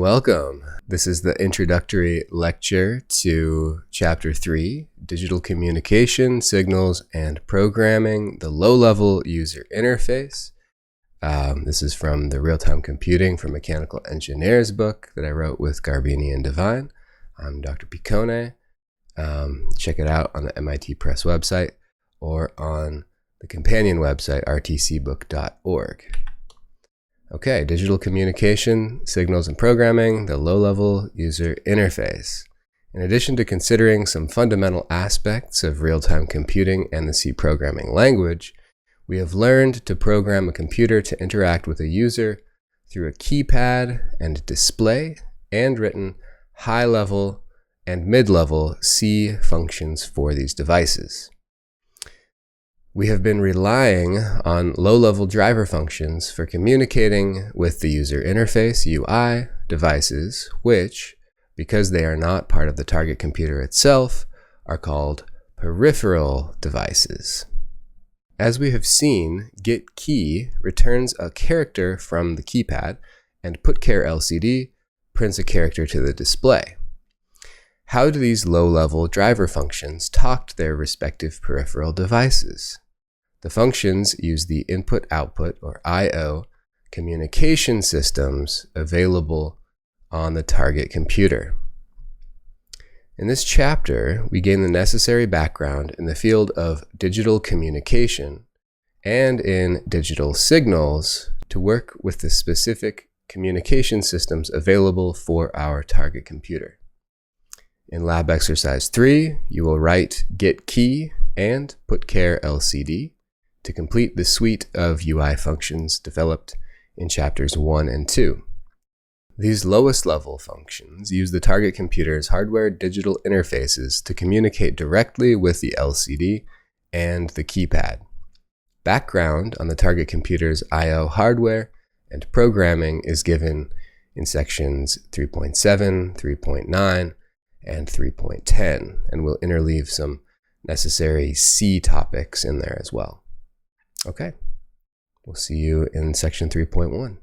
welcome. This is the introductory lecture to Chapter 3, Digital Communication, Signals, and Programming, the Low-Level User Interface. This is from the Real-Time Computing for Mechanical Engineers book that I wrote with Garbini and Devine. I'm Dr. Piccone. Check it out on the MIT Press website or on the companion website, rtcbook.org. Okay, digital communication, signals and programming, the low-level user interface. In addition to considering some fundamental aspects of real-time computing and the C programming language, we have learned to program a computer to interact with a user through a keypad and display, and written high-level and mid-level C functions for these devices. We have been relying on low-level driver functions for communicating with the user interface, UI, devices, which, because they are not part of the target computer itself, are called peripheral devices. As we have seen, getKey returns a character from the keypad, and putChar LCD prints a character to the display. How do these low-level driver functions talk to their respective peripheral devices? The functions use the input-output, or I/O, communication systems available on the target computer. In this chapter, we gain the necessary background in the field of digital communication and in digital signals to work with the specific communication systems available for our target computer. In lab exercise 3, you will write getKey and putChar LCD to complete the suite of UI functions developed in chapters 1 and 2. These lowest level functions use the target computer's hardware digital interfaces to communicate directly with the LCD and the keypad. Background on the target computer's I/O hardware and programming is given in sections 3.7, 3.9, and 3.10, and we'll interleave some necessary C topics in there as well. Okay, we'll see you in section 3.1.